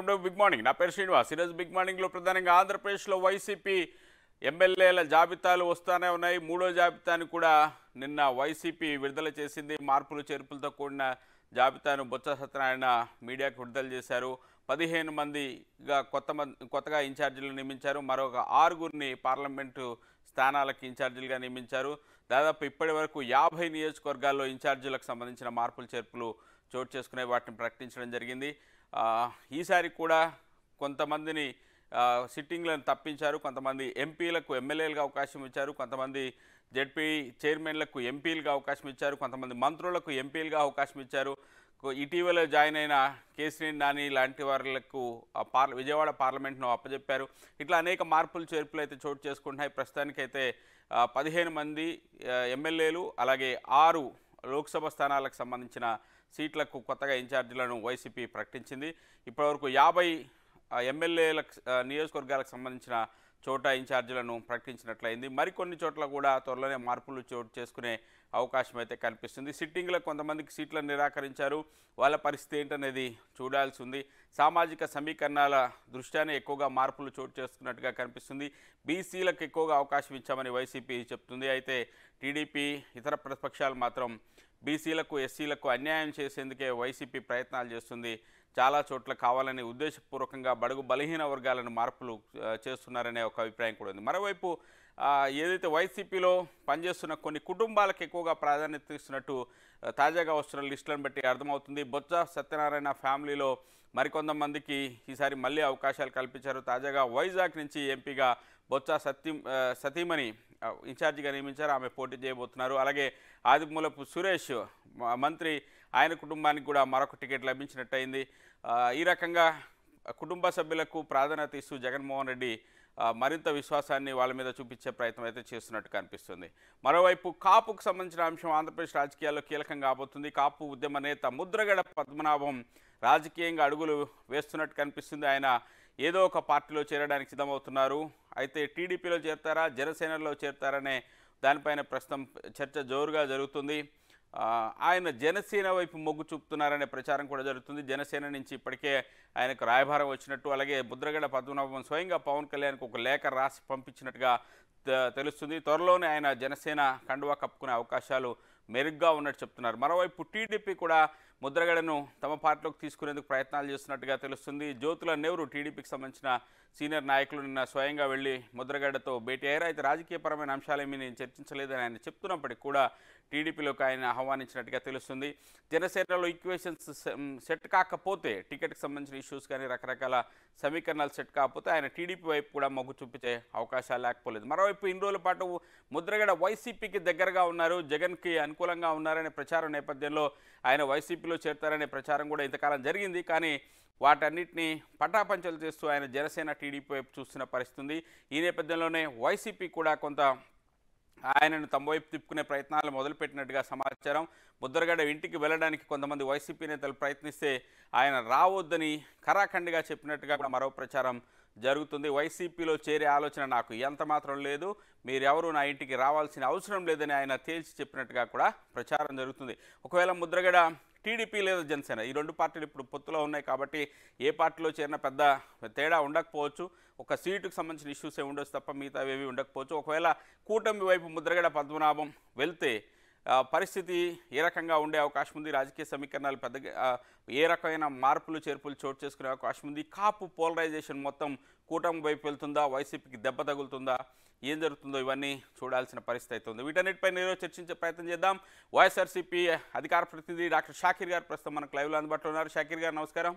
To big morning. నా పేరు శ్రీనివాస్. ఈరోజు బిగ్ మార్నింగ్లో ప్రధానంగా ఆంధ్రప్రదేశ్లో వైసీపీ ఎమ్మెల్యేల జాబితాలు వస్తూనే ఉన్నాయి. మూడో జాబితాను కూడా నిన్న వైసీపీ విడుదల చేసింది. మార్పులు చేర్పులతో కూడిన జాబితాను బొత్స సత్యనారాయణ మీడియాకు విడుదల చేశారు. 15 మందిగా కొత్తగా ఇన్ఛార్జీలు నియమించారు. మరొక 6గురిని పార్లమెంటు స్థానాలకు ఇన్ఛార్జీలుగా నియమించారు. దాదాపు ఇప్పటి వరకు 50 నియోజకవర్గాల్లో ఇన్ఛార్జీలకు సంబంధించిన మార్పులు చేర్పులు చోటు చేసుకునే వాటిని ప్రకటించడం జరిగింది. ఈసారి కూడా కొంతమందిని సిట్టింగ్లను తప్పించారు. కొంతమంది ఎంపీలకు ఎమ్మెల్యేలుగా అవకాశం ఇచ్చారు. కొంతమంది జెడ్పీ చైర్మన్లకు ఎంపీలుగా అవకాశం ఇచ్చారు. కొంతమంది మంత్రులకు ఎంపీలుగా అవకాశం ఇచ్చారు. ఇటీవల జాయిన్ అయిన కేసీఆర్ నాని లాంటి వాళ్లకు విజయవాడ పార్లమెంట్ను అప్పచెప్పారు. ఇట్లా అనేక మార్పులు చేర్పులు అయితే చోటు చేసుకుంటున్నాయి. ప్రస్తుతానికైతే 15 మంది ఎమ్మెల్యేలు అలాగే 6 లోక్సభ స్థానాలకు సంబంధించిన సీట్లకు కొత్తగా ఇన్ఛార్జీలను వైసీపీ ప్రకటించింది. ఇప్పటివరకు 50 ఎమ్మెల్యేల నియోజకవర్గాలకు సంబంధించిన చోట ఇన్ఛార్జీలను ప్రకటించినట్లయింది. మరికొన్ని చోట్ల కూడా త్వరలోనే మార్పులు చోటు చేసుకునే అవకాశం అయితే కనిపిస్తుంది. సిట్టింగ్లకు కొంతమందికి సీట్లను నిరాకరించారు. వాళ్ళ పరిస్థితి ఏంటనేది చూడాల్సి ఉంది. సామాజిక సమీకరణాల దృష్ట్యానే ఎక్కువగా మార్పులు చోటు చేసుకున్నట్టుగా కనిపిస్తుంది. బీసీలకు ఎక్కువగా అవకాశం ఇచ్చామని వైసీపీ చెప్తుంది. అయితే టీడీపీ ఇతర ప్రతిపక్షాలు మాత్రం బీసీలకు ఎస్సీలకు అన్యాయం చేసేందుకే వైసీపీ ప్రయత్నాలు చేస్తుంది. చాలా చోట్ల కావాలని ఉద్దేశపూర్వకంగా బడుగు బలహీన వర్గాలను మార్పులు చేస్తున్నారనే ఒక అభిప్రాయం కూడా ఉంది. మరోవైపు ఏదైతే వైసీపీలో పనిచేస్తున్న కొన్ని కుటుంబాలకు ఎక్కువగా ప్రాధాన్యత ఇస్తున్నట్టు తాజాగా వస్తున్న లిస్టులను బట్టి అర్థమవుతుంది. బొత్స సత్యనారాయణ ఫ్యామిలీలో మరికొంతమందికి ఈసారి మళ్ళీ అవకాశాలు కల్పించారు. తాజాగా వైజాగ్ నుంచి ఎంపీగా బొత్స సతీమణి ఇన్ఛార్జిగా నియమించారు. ఆమె పోటీ చేయబోతున్నారు. అలాగే ఆదిమూలపు సురేష్ మంత్రి, ఆయన కుటుంబానికి కూడా మరొక టికెట్ లభించినట్టయింది. ఈ రకంగా కుటుంబ సభ్యులకు ప్రాధాన్యత ఇస్తూ జగన్మోహన్ రెడ్డి మరింత విశ్వాసాన్ని వాళ్ళ మీద చూపించే ప్రయత్నం అయితే చేస్తున్నట్టు కనిపిస్తుంది. మరోవైపు కాపుకు సంబంధించిన అంశం ఆంధ్రప్రదేశ్ రాజకీయాల్లో కీలకంగా కాబోతుంది. కాపు ఉద్యమ నేత ముద్రగడ పద్మనాభం రాజకీయంగా అడుగులు వేస్తున్నట్టు కనిపిస్తుంది. ఆయన ఏదో ఒక పార్టీలో చేరడానికి సిద్ధమవుతున్నారు. అయితే టీడీపీలో చేరతారా, జనసేనలో చేరతారనే దానిపైన ప్రస్తుతం చర్చ జోరుగా జరుగుతుంది. ఆయన జనసేన వైపు మొగ్గు చూపుతున్నారనే ప్రచారం కూడా జరుగుతుంది. జనసేన నుంచి ఇప్పటికే ఆయనకు రాయబారం వచ్చినట్టు, అలాగే ముద్రగడ పద్మనాభం స్వయంగా పవన్ కళ్యాణ్కి ఒక లేఖ రాసి పంపించినట్టుగా తెలుస్తుంది. త్వరలోనే ఆయన జనసేన కండువా కప్పుకునే అవకాశాలు మెరుగ్గా ఉన్నట్టు చెప్తున్నారు. మరోవైపు టీడీపీ కూడా ముద్రగడను తమ పార్టీలోకి తీసుకునేందుకు ప్రయత్నాలు చేస్తున్నట్టుగా తెలుస్తుంది. జ్యోతుల నెహ్రూ టీడీపీకి సంబంధించిన సీనియర్ నాయకులు నిన్న స్వయంగా వెళ్లి ముద్రగడతో భేటీ అయ్యారు. అయితే రాజకీయపరమైన అంశాలేమీ నేను చర్చించలేదని ఆయన చెప్తున్నప్పటికీ కూడా టీడీపీలోకి ఆయన ఆహ్వానించినట్టుగా తెలుస్తుంది. జనసేనలో ఈక్వేషన్స్ సెట్ కాకపోతే, టికెట్కి సంబంధించిన ఇష్యూస్ కానీ రకరకాల సమీకరణాలు సెట్ కాకపోతే ఆయన టీడీపీ వైపు కూడా మొగ్గు చూపించే అవకాశాలు లేకపోలేదు. మరోవైపు ఇన్ని రోజుల పాటు ముద్రగడ వైసీపీకి దగ్గరగా ఉన్నారు, జగన్కి అనుకూలంగా ఉన్నారనే ప్రచారం నేపథ్యంలో ఆయన వైసీపీలో చేరతారనే ప్రచారం కూడా ఇంతకాలం జరిగింది. కానీ వాటన్నిటిని పటాపంచలు చేస్తూ ఆయన జనసేన టీడీపీ వైపు చూస్తున్న పరిస్థితి ఉంది. ఈ నేపథ్యంలోనే వైసీపీ కూడా కొంత ఆయనను తమ వైపు తిప్పుకునే ప్రయత్నాలు మొదలుపెట్టినట్టుగా సమాచారం. ముద్రగడ ఇంటికి వెళ్ళడానికి కొంతమంది వైసీపీ నేతలు ప్రయత్నిస్తే ఆయన రావద్దని ఖరాఖండిగా చెప్పినట్టుగా కూడా మరో ప్రచారం జరుగుతుంది. వైసీపీలో చేరే ఆలోచన నాకు ఎంత మాత్రం లేదు, మీరెవరూ నా ఇంటికి రావాల్సిన అవసరం లేదని ఆయన తేల్చి చెప్పినట్టుగా కూడా ప్రచారం జరుగుతుంది. ఒకవేళ ముద్రగడ టీడీపీ లేదా జనసేన ఈ 2 పార్టీలు ఇప్పుడు పొత్తులో ఉన్నాయి కాబట్టి ఏ పార్టీలో చేరిన పెద్ద తేడా ఉండకపోవచ్చు. ఒక సీటుకు సంబంధించిన ఇష్యూసే ఉండొచ్చు తప్ప మిగతా ఏవి ఉండకపోవచ్చు. ఒకవేళ కూటమి వైపు ముద్రగడ పద్మనాభం వెళ్తే పరిస్థితి ఏ రకంగా ఉండే అవకాశం ఉంది, రాజకీయ సమీకరణాలు పెద్దగా ఏ రకమైన మార్పులు చేర్పులు చోటు చేసుకునే అవకాశం ఉంది, కాపు పోలరైజేషన్ మొత్తం కూటమి వైపు వెళ్తుందా, వైసీపీకి దెబ్బ తగులుతుందా, ఏం జరుగుతుందో ఇవన్నీ చూడాల్సిన పరిస్థితి అవుతుంది. వీటన్నిటిపై ఈరోజు చర్చించే ప్రయత్నం చేద్దాం. వైఎస్ఆర్సీపీ అధికార ప్రతినిధి డాక్టర్ షాకీర్ గారు ప్రస్తుతం మనకు లైవ్లో అందుబాటులో ఉన్నారు. షాకీర్ గారు నమస్కారం.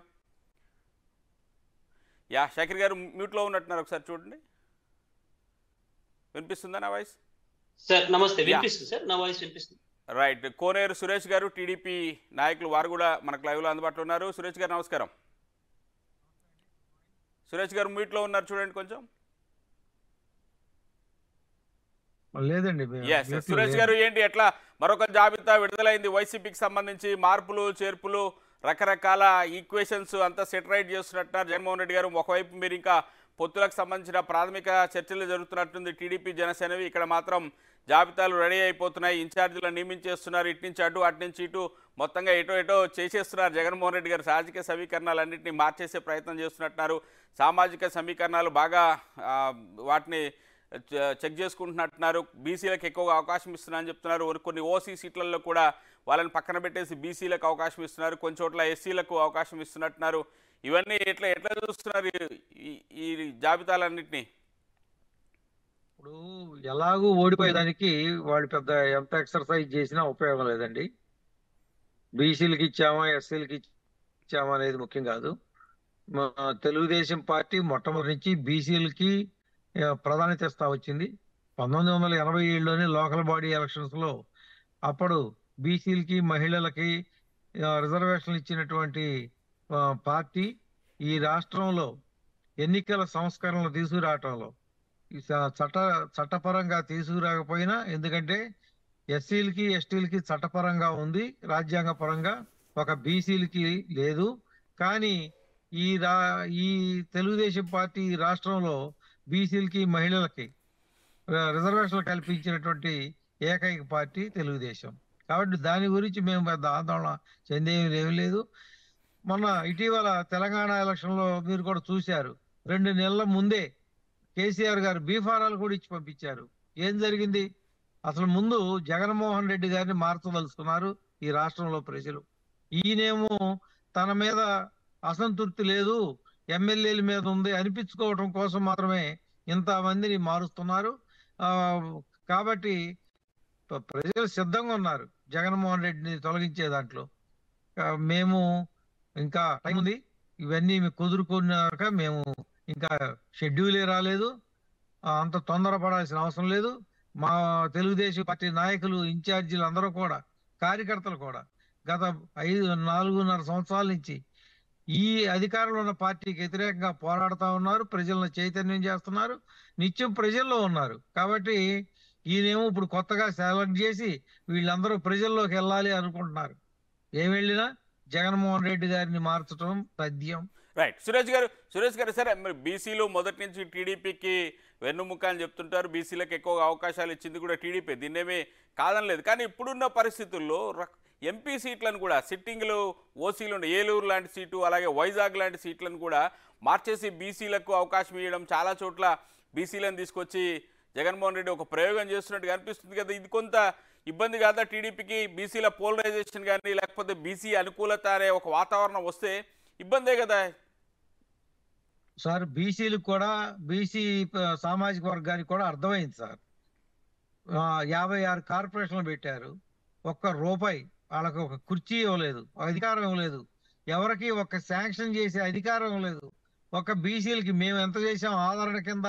షాకీర్ గారు మ్యూట్లో ఉన్నట్టున్నారు, ఒకసారి చూడండి. వినిపిస్తుందా నా వాయిస్? సార్ నమస్తే, వినిపిస్తుంది సార్, నా వాయిస్ వినిపిస్తుంది. రైట్. కోనేరు సురేష్ గారు టీడీపీ నాయకులు, వారు కూడా మనకు లైవ్లో అందుబాటులో ఉన్నారు. సురేష్ గారు నమస్కారం. సురేష్ గారు మ్యూట్లో ఉన్నారు, చూడండి కొంచెం. లేదండి. సురేష్ గారు ఏంటి, ఎట్లా మరొక జాబితా విడుదలైంది వైసీపీకి సంబంధించి, మార్పులు చేర్పులు రకరకాల ఈక్వేషన్స్ అంతా సెటరైట్ చేస్తున్నట్టున్నారు జగన్మోహన్ రెడ్డి గారు. ఒకవైపు మీరు ఇంకా పొత్తులకు సంబంధించిన ప్రాథమిక చర్చలు జరుగుతున్నట్టుంది టీడీపీ జనసేనవి, ఇక్కడ మాత్రం జాబితాలు రెడీ అయిపోతున్నాయి, ఇన్ఛార్జీలను నియమించేస్తున్నారు, ఇటు నుంచి అటు అటు నుంచి ఇటు మొత్తంగా ఎటో చేసేస్తున్నారు. జగన్మోహన్ రెడ్డి గారు సామాజిక సమీకరణాలన్నింటినీ మార్చేసే ప్రయత్నం చేస్తున్నట్టున్నారు. సామాజిక సమీకరణాలు బాగా వాటిని చెక్ చేసుకుంటున్నట్టున్నారు. బీసీలకు ఎక్కువగా అవకాశం ఇస్తున్నారని చెప్తున్నారు. కొన్ని ఓసీ సీట్లలో కూడా వాళ్ళని పక్కన పెట్టేసి బీసీలకు అవకాశం ఇస్తున్నారు, కొన్ని చోట్ల ఎస్సీలకు అవకాశం ఇస్తున్నట్టున్నారు. ఇవన్నీ ఎట్లా చూస్తున్నారు ఈ జాబితాలన్నింటినీ? ఇప్పుడు ఎలాగూ ఓడిపోయేదానికి వాడు ఎంత ఎక్సర్సైజ్ చేసినా ఉపయోగం లేదండి. బీసీలకి ఇచ్చామా ఎస్సీలకి ఇచ్చామా అనేది ముఖ్యం కాదు. మా తెలుగుదేశం పార్టీ మొట్టమొదటి నుంచి బీసీలకి ప్రాధాన్యత ఇస్తా వచ్చింది. 1987లోనే లోకల్ బాడీ ఎలక్షన్స్ లో అప్పుడు బీసీలకి మహిళలకి రిజర్వేషన్లు ఇచ్చినటువంటి పార్టీ ఈ రాష్ట్రంలో ఎన్నికల సంస్కరణలు తీసుకురావటంలో చట్టపరంగా తీసుకురాకపోయినా, ఎందుకంటే ఎస్సీలకి ఎస్టీలకి చట్టపరంగా ఉంది, రాజ్యాంగ పరంగా ఒక బీసీలకి లేదు. కానీ ఈ తెలుగుదేశం పార్టీ రాష్ట్రంలో బీసీలకి మహిళలకి రిజర్వేషన్లు కల్పించినటువంటి ఏకైక పార్టీ తెలుగుదేశం. కాబట్టి దాని గురించి మేము పెద్ద ఆందోళన చెందేమీ లేదు. మొన్న ఇటీవల తెలంగాణ ఎలక్షన్ లో మీరు కూడా చూశారు, 2 నెలల ముందే కేసీఆర్ గారు బీఫారాలు కూడా ఇచ్చి పంపించారు. ఏం జరిగింది? అసలు ముందు జగన్మోహన్ రెడ్డి గారిని మార్చదలుచుకున్నారు ఈ రాష్ట్రంలో ప్రజలు. ఈయనేమో తన మీద అసంతృప్తి లేదు, ఎమ్మెల్యేల మీద ఉంది అనిపించుకోవటం కోసం మాత్రమే ఇంతమందిని మారుస్తున్నారు. కాబట్టి ప్రజలు సిద్ధంగా ఉన్నారు జగన్మోహన్ రెడ్డిని తొలగించే దాంట్లో. మేము ఇంకా టైం ఉంది, ఇవన్నీ కుదురుకున్నాక మేము ఇంకా షెడ్యూలే రాలేదు, అంత తొందరపడాల్సిన అవసరం లేదు. మా తెలుగుదేశం పార్టీ నాయకులు, ఇన్ఛార్జీలు అందరూ కూడా, కార్యకర్తలు కూడా గత 4.5 సంవత్సరాల నుంచి ఈ అధికారంలో ఉన్న పార్టీకి వ్యతిరేకంగా పోరాడుతూ ఉన్నారు, ప్రజలను చైతన్యం చేస్తున్నారు, నిత్యం ప్రజల్లో ఉన్నారు. కాబట్టి ఈయనేమో ఇప్పుడు కొత్తగా సెలెక్ట్ చేసి వీళ్ళందరూ ప్రజల్లోకి వెళ్ళాలి అనుకుంటున్నారు. ఏం వెళ్ళినా జగన్మోహన్ రెడ్డి గారిని మార్చడం తథ్యం. రైట్. సురేష్ గారు సరే, మరి బీసీలు మొదటి నుంచి టీడీపీకి వెన్నుముక్క అని చెప్తుంటారు, బీసీలకు ఎక్కువగా అవకాశాలు ఇచ్చింది కూడా టీడీపీ, దీన్నేమీ కాదనలేదు. కానీ ఇప్పుడున్న పరిస్థితుల్లో ఎంపీ సీట్లను కూడా సిట్టింగ్లు ఓసీలు ఏలూరు లాంటి సీటు, అలాగే వైజాగ్ లాంటి సీట్లను కూడా మార్చేసి బీసీలకు అవకాశం ఇవ్వడం, చాలా చోట్ల బీసీలను తీసుకొచ్చి జగన్మోహన్ రెడ్డి ఒక ప్రయోగం చేస్తున్నట్టుగా అనిపిస్తుంది కదా. ఇది కొంత ఇబ్బంది కాదా టీడీపీకి? బీసీల పోలరైజేషన్ కానీ లేకపోతే బీసీ అనుకూలత అనే ఒక వాతావరణం వస్తే ఇబ్బందే కదా సార్. బీసీలకు కూడా, బీసీ సామాజిక వర్గానికి కూడా అర్థమైంది సార్. 56 కార్పొరేషన్లు పెట్టారు, ₹1 వాళ్ళకి ఒక కుర్చీ ఇవ్వలేదు, అధికారం ఇవ్వలేదు, ఎవరికి ఒక శాంక్షన్ చేసే అధికారం ఇవ్వలేదు. ఒక బీసీలకి మేము ఎంత చేసాం ఆదరణ కింద,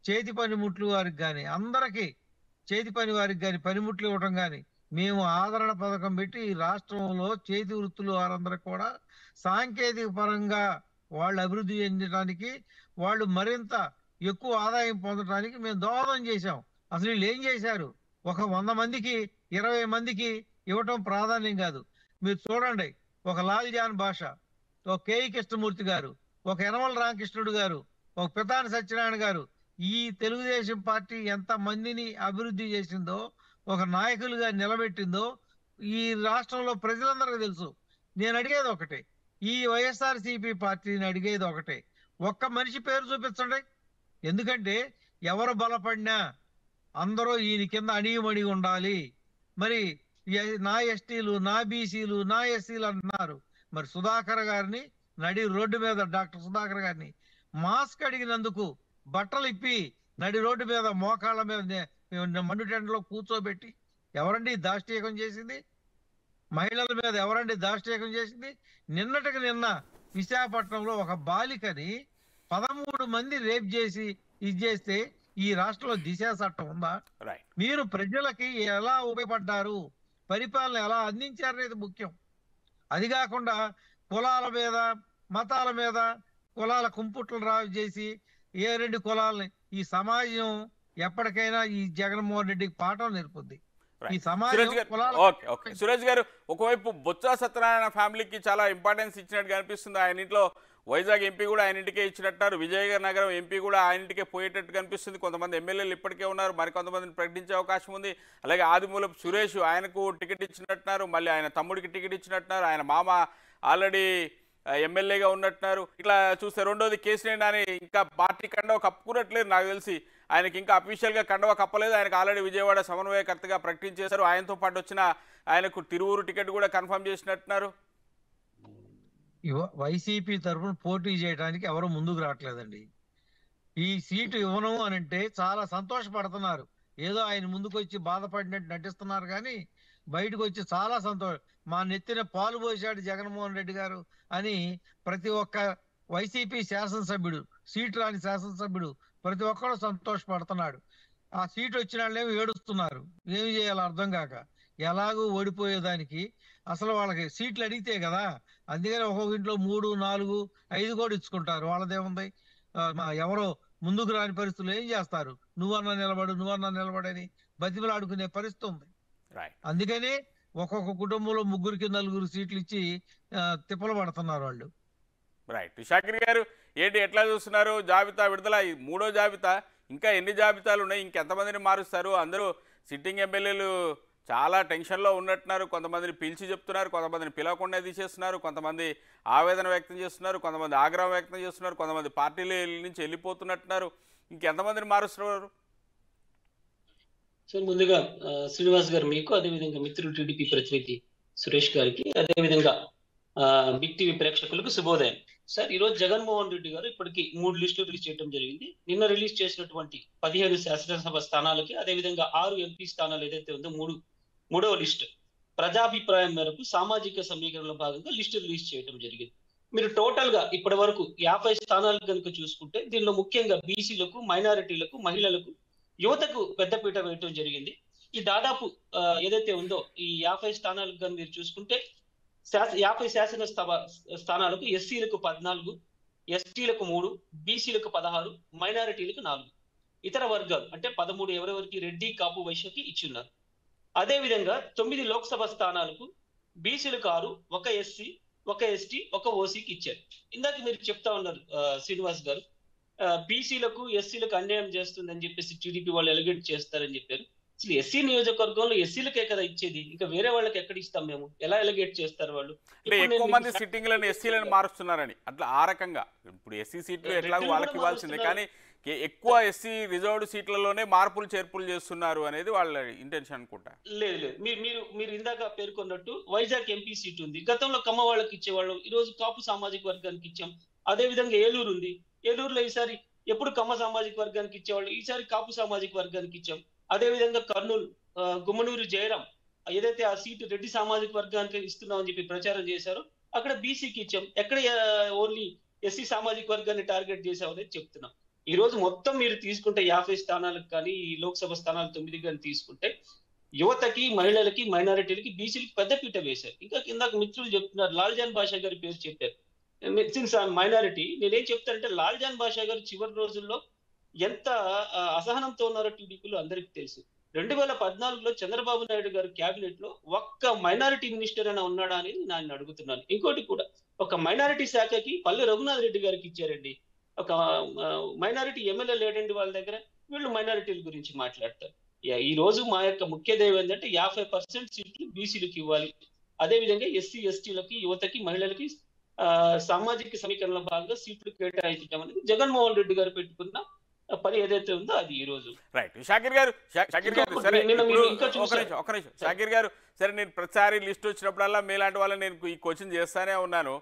చేతి పనిముట్లు వారికి కానీ, అందరికీ చేతి పని వారికి కానీ పనిముట్లు ఇవ్వటం కానీ, మేము ఆదరణ పథకం పెట్టి ఈ రాష్ట్రంలో చేతి వృత్తులు వారందరూ కూడా సాంకేతిక పరంగా వాళ్ళు అభివృద్ధి చెందడానికి, వాళ్ళు మరింత ఎక్కువ ఆదాయం పొందడానికి మేము దోహదం చేశాం. అసలు వీళ్ళు ఏం చేశారు? ఒక 100 మందికి 20 మందికి ఇవ్వటం ప్రాధాన్యం కాదు. మీరు చూడండి, ఒక లాల్ జాన్ భాష, ఒక కేఈ కృష్ణమూర్తి గారు, ఒక యనమల రామకృష్ణుడు గారు, ఒక పితాని సత్యనారాయణ గారు, ఈ తెలుగుదేశం పార్టీ ఎంత మందిని అభివృద్ధి చేసిందో, ఒక నాయకులుగా నిలబెట్టిందో ఈ రాష్ట్రంలో ప్రజలందరికీ తెలుసు. నేను అడిగేది ఒకటే, ఈ వైఎస్ఆర్సీపీ పార్టీని అడిగేది ఒకటే, ఒక్క మనిషి పేరు చూపించండి. ఎందుకంటే ఎవరు బలపడినా అందరూ ఈయన కింద అణిగిమణి ఉండాలి. మరి నా ఎస్టీలు, నా బీసీలు, నా ఎస్సీలు అంటున్నారు. మరి సుధాకర్ గారిని నడి రోడ్డు మీద, డాక్టర్ సుధాకర్ గారిని మాస్క్ అడిగినందుకు బట్టలు ఇప్పి నడి రోడ్డు మీద మోకాళ్ళ మీద మండుటెండలో కూర్చోబెట్టి ఎవరండి దాష్టీకం చేసింది? మహిళల మీద ఎవరండి దాష్టీకం చేసింది? నిన్నటికి నిన్న విశాఖపట్నంలో ఒక బాలికని 13 మంది రేప్ చేసి ఇది చేస్తే ఈ రాష్ట్రంలో దిశా చట్టం ఉందా? మీరు ప్రజలకి ఎలా ఉపయోగపడ్డారు, పరిపాలన ఎలా అందించారనేది ముఖ్యం. అది కాకుండా కులాల మీద, మతాల మీద, కులాల కుంపుట్లు రావు చేసి ఏ 2 కులాలని, ఈ సమాజం ఎప్పటికైనా ఈ జగన్మోహన్ రెడ్డికి పాఠం నేర్పుద్ది. ఈ రైట్ సమాజం సురేష్ గారు, కులాల ఓకే సురేష్ గారు, ఒకవైపు బొత్స సత్యనారాయణ ఫ్యామిలీకి చాలా ఇంపార్టెన్స్ ఇచ్చినట్టు కనిపిస్తుంది. ఆయన ఇంట్లో వైజాగ్ ఎంపీ కూడా ఆయన ఇంటికే ఇచ్చినట్టారు, విజయనగరం ఎంపీ కూడా ఆయన ఇంటికే పోయేటట్టు కనిపిస్తుంది. కొంతమంది ఎమ్మెల్యేలు ఇప్పటికే ఉన్నారు, మరికొంతమందిని ప్రకటించే అవకాశం ఉంది. అలాగే ఆదిమూలపు సురేష్ ఆయనకు టికెట్ ఇచ్చినట్టున్నారు, మళ్ళీ ఆయన తమ్ముడికి టికెట్ ఇచ్చినట్టున్నారు, ఆయన మామ ఆల్రెడీ ఎమ్మెల్యేగా ఉన్నట్టున్నారు. ఇట్లా చూస్తే రెండోది కేసీఆర్ అని ఇంకా పార్టీ కండవ కప్పుకున్నట్లేదు నాకు తెలిసి. ఆయనకి ఇంకా అఫీషియల్గా కండవ కప్పలేదు. ఆయనకు ఆల్రెడీ విజయవాడ సమన్వయకర్తగా ప్రకటించేశారు. ఆయనతో పాటు వచ్చిన ఆయనకు తిరువురు టికెట్ కూడా కన్ఫర్మ్ చేసినట్టున్నారు. వైసీపీ తరఫున పోటీ చేయడానికి ఎవరు ముందుకు రావట్లేదండి. ఈ సీటు ఇవ్వను అని అంటే చాలా సంతోషపడుతున్నారు. ఏదో ఆయన ముందుకు వచ్చి బాధపడినట్టు నటిస్తున్నారు కానీ బయటకు వచ్చి చాలా సంతోషం. మా నెత్తిన పాలు పోసాడు జగన్మోహన్ రెడ్డి గారు అని ప్రతి ఒక్క వైసీపీ శాసనసభ్యుడు, సీటు రాని శాసనసభ్యుడు ప్రతి ఒక్కరు సంతోషపడుతున్నాడు. ఆ సీటు వచ్చిన వాళ్ళేమో ఏడుస్తున్నారు, ఏమి చేయాలో అర్థం కాక. ఎలాగూ ఓడిపోయేదానికి అసలు వాళ్ళకి సీట్లు అడిగితే కదా, అందుకని ఒక్కొక్క ఇంట్లో 3, 4, 5 కూడా ఇచ్చుకుంటారు. వాళ్ళదేముంది, ఎవరో ముందుకు రాని పరిస్థితులు ఏం చేస్తారు, నువ్వన్నా నిలబడని బతిమలాడుకునే పరిస్థితి ఉంది. అందుకని ఒక్కొక్క కుటుంబంలో 3కి 4 సీట్లు ఇచ్చి తిప్పలు పడుతున్నారు వాళ్ళు. రైట్. షాకిర్ గారు ఏంటి, ఎట్లా చూస్తున్నారు జాబితా విడుదల? ఈ మూడో జాబితా, ఇంకా ఎన్ని జాబితాలు ఉన్నాయి, ఇంకెంతమందిని మారుస్తారు? అందరూ సిట్టింగ్ ఎమ్మెల్యేలు చాలా టెన్షన్లో ఉన్నట్టున్నారు. కొంతమందిని పిలిచి చెప్తున్నారు, కొంతమందిని పిలవకుండా తీసేస్తున్నారు, కొంతమంది ఆవేదన వ్యక్తం చేస్తున్నారు, కొంతమంది ఆగ్రహం వ్యక్తం చేస్తున్నారు, కొంతమంది పార్టీల నుంచి వెళ్ళిపోతున్నట్టున్నారు. ఇంకెంతమందిని మారుస్తున్నారు? సార్ ముందుగా శ్రీనివాస్ గారు మీకు, అదేవిధంగా మిత్రులు టీడీపీ ప్రతినిధి సురేష్ గారికి, అదేవిధంగా బిగ్ టీవీ ప్రేక్షకులకు శుభోదయం. సార్, ఈ రోజు జగన్మోహన్ రెడ్డి గారు ఇప్పటికి 3 లిస్టులు రిలీజ్ చేయడం జరిగింది. నిన్న రిలీజ్ చేసినటువంటి 15 శాసనసభ స్థానాలకి, అదేవిధంగా 6 ఎంపీ స్థానాలు ఏదైతే ఉందో మూడవ లిస్ట్ ప్రజాభిప్రాయం మేరకు సామాజిక సమీకరణలో భాగంగా లిస్టు రిలీజ్ చేయడం జరిగింది. మీరు టోటల్ గా ఇప్పటి వరకు 50 స్థానాలు కనుక చూసుకుంటే దీనిలో ముఖ్యంగా బీసీలకు, మైనారిటీలకు, మహిళలకు, యువతకు పెద్దపీట వేయటం జరిగింది. ఈ దాదాపు ఏదైతే ఉందో ఈ 50 స్థానాలకు కానీ మీరు చూసుకుంటే 50 శాసనసభ స్థానాలకు ఎస్సీలకు 14, ఎస్టీలకు 3, బీసీలకు 16, మైనారిటీలకు 4, ఇతర వర్గాలు అంటే 13 ఎవరెవరికి రెడ్డి, కాపు, వైశ్యకి ఇచ్చున్నారు. అదే విధంగా 9 లోక్సభ స్థానాలకు బీసీలకు 6, 1 ఎస్సీ, 1 ఎస్టీ, 1 ఓసీకి ఇచ్చారు. ఇందాక మీరు చెప్తా ఉన్నారు శ్రీనివాస్ గారు, బీసీలకు ఎస్సీలకు అన్యాయం చేస్తుందని చెప్పేసి టీడీపీ వాళ్ళు ఎలిగేట్ చేస్తారని చెప్పారు. అసలు ఎస్సీ నియోజకవర్గంలో ఎస్సీలకే కదా ఇచ్చేది, ఇంకా వేరే వాళ్ళకి ఎక్కడ ఇస్తాం మేము? ఎలా ఎలిగేట్ చేస్తారు వాళ్ళు? ఎక్కువ మంది సిట్టింగ్లను ఎస్సీలను మారుస్తున్నారని అట్లా ఆ రకంగా. ఇప్పుడు ఎస్సీ సీట్లు ఎట్లాగో వాళ్ళకి ఇవ్వాల్సిందే, కానీ ఎక్కువ ఎస్సీ రిజర్వ్డ్ సీట్లలోనే మార్పులు చేర్పులు చేస్తున్నారు అనేది వాళ్ళ ఇంటెన్షన్ అనుకుంటా. లేదు, మీరు ఇందాక పేర్కొన్నట్టు వైజాగ్ ఎంపీ సీట్ ఉంది, గతంలో కమ్మ వాళ్ళకి ఇచ్చేవాళ్ళు, ఈ రోజు కాపు సామాజిక వర్గానికి ఇచ్చాం. అదే విధంగా ఏలూరు ఉంది, ఏలూరులో ఈసారి ఎప్పుడు కమ్మ సామాజిక వర్గానికి ఇచ్చేవాళ్ళు, ఈసారి కాపు సామాజిక వర్గానికి ఇచ్చాం. అదే విధంగా కర్నూలు గుమ్మనూరు జయరాం ఏదైతే ఆ సీటు రెడ్డి సామాజిక వర్గానికి ఇస్తున్నామని చెప్పి ప్రచారం చేశారో అక్కడ బీసీకి ఇచ్చాం. ఎక్కడ ఓన్లీ ఎస్సీ సామాజిక వర్గాన్ని టార్గెట్ చేసామనేది చెప్తున్నాం. ఈ రోజు మొత్తం మీరు తీసుకుంటే 50 స్థానాలకు కానీ ఈ లోక్సభ స్థానాలు 9 కానీ తీసుకుంటే యువతకి, మహిళలకి, మైనారిటీలకి, బీసీలకి పెద్దపీట వేశారు. ఇంకా కింద మిత్రులు చెప్తున్నారు, లాల్జాన్ బాషా గారి పేరు చెప్పారు. సిన్స్ మైనారిటీ నేనేం చెప్తానంటే, లాల్జాన్ బాషా గారు చివరి రోజుల్లో ఎంత అసహనంతో ఉన్నారో టీడీపీలో అందరికీ తెలుసు. 2014లో చంద్రబాబు నాయుడు గారు క్యాబినెట్ లో ఒక్క మైనారిటీ మినిస్టర్ అయినా ఉన్నాడా అనేది నేను అడుగుతున్నాను. ఇంకోటి కూడా, ఒక మైనారిటీ శాఖకి పల్లె రఘునాథ్ రెడ్డి గారికి ఇచ్చారండి. ఒక మైనారిటీ ఎమ్మెల్యే లేడండి వాళ్ళ దగ్గర. వీళ్ళు మైనారిటీల గురించి మాట్లాడతారు. ఈ రోజు మా యొక్క ముఖ్య ధ్యేయం ఏంటంటే 50% సీట్లు బీసీలకు ఇవ్వాలి. అదే విధంగా ఎస్సీ ఎస్టీలకి, యువతకి, మహిళలకి సామాజిక సమీకరణలో భాగంగా సీట్లు కేటాయించడం అనేది జగన్మోహన్ రెడ్డి గారు పెట్టుకున్న పని ఏదైతే ఉందో అది ఈ రోజు. రైట్. షాకిర్ గారు సరే, ఒక నిమిషం షాకిర్ గారు, సరే నేను ప్రతిసారి లిస్ట్ వచ్చినప్పుడల్లా మీలాంటి వాళ్ళని నేను ఈ క్వశ్చన్ చేస్తానే ఉన్నాను.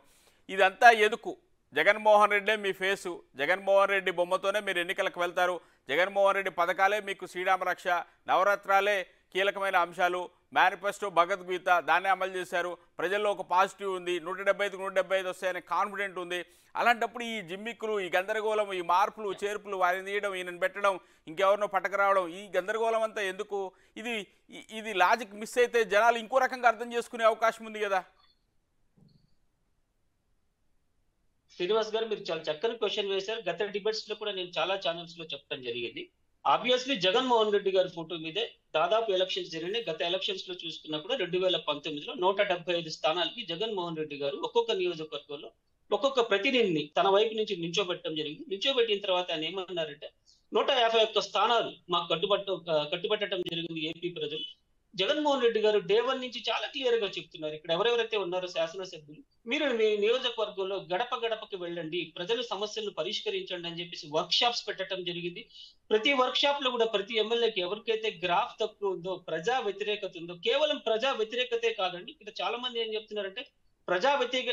ఇదంతా ఎదుకు? జగన్మోహన్ రెడ్డే మీ ఫేసు, జగన్మోహన్ రెడ్డి బొమ్మతోనే మీరు ఎన్నికలకు వెళ్తారు, జగన్మోహన్ రెడ్డి పథకాలే మీకు శ్రీరామ రక్ష, నవరత్నాలే కీలకమైన అంశాలు, మేనిఫెస్టో భగవద్గీత దాన్నే అమలు చేశారు, ప్రజల్లో ఒక పాజిటివ్ ఉంది, 175కి 175 వస్తాయనే కాన్ఫిడెంట్ ఉంది. అలాంటప్పుడు ఈ జిమ్మిక్కులు, ఈ గందరగోళం, ఈ మార్పులు చేర్పులు, వారిని తీయడం, ఈయనను పెట్టడం, ఇంకెవరినో పట్టకరావడం, ఈ గందరగోళం అంతా ఎందుకు? ఇది లాజిక్ మిస్ అయితే జనాలు ఇంకో రకంగా అర్థం చేసుకునే అవకాశం ఉంది కదా. శ్రీనివాస్ గారు, మీరు చాలా చక్కని క్వశ్చన్ వేశారు. గత డిబేట్స్ లో కూడా నేను చాలా ఛానల్స్ లో చెప్పడం జరిగింది. ఆబ్వియస్లీ జగన్మోహన్ రెడ్డి గారి ఫోటో మీదే దాదాపు ఎలక్షన్స్ జరిగినాయి. గత ఎలక్షన్స్ లో చూసుకున్నప్పుడు 2019లో 175 స్థానాలకి జగన్మోహన్ రెడ్డి గారు ఒక్కొక్క నియోజకవర్గంలో ఒక్కొక్క ప్రతినిధిని తన వైపు నుంచి నిల్చోబెట్టడం జరిగింది. నిల్చోబెట్టిన తర్వాత ఆయన ఏమన్నారంటే 151 స్థానాలు మాకు కట్టుబట్టడం జరిగింది ఏపీ ప్రజలు. జగన్మోహన్ రెడ్డి గారు డే 1 నుంచి చాలా క్లియర్ గా చెప్తున్నారు. ఇక్కడ ఎవరెవరైతే ఉన్నారో శాసనసభ్యులు, మీరు మీ నియోజకవర్గంలో గడప గడపకి వెళ్ళండి, ప్రజల సమస్యలను పరిష్కరించండి అని చెప్పేసి వర్క్ షాప్స్ పెట్టడం జరిగింది. ప్రతి వర్క్ షాప్ లో కూడా ప్రతి ఎమ్మెల్యేకి ఎవరికైతే గ్రాఫ్ తక్కువ ఉందో, ప్రజా వ్యతిరేకత ఉందో, కేవలం ప్రజా వ్యతిరేకతే కాదండి, ఇక్కడ చాలా మంది ఏం చెప్తున్నారంటే ప్రజా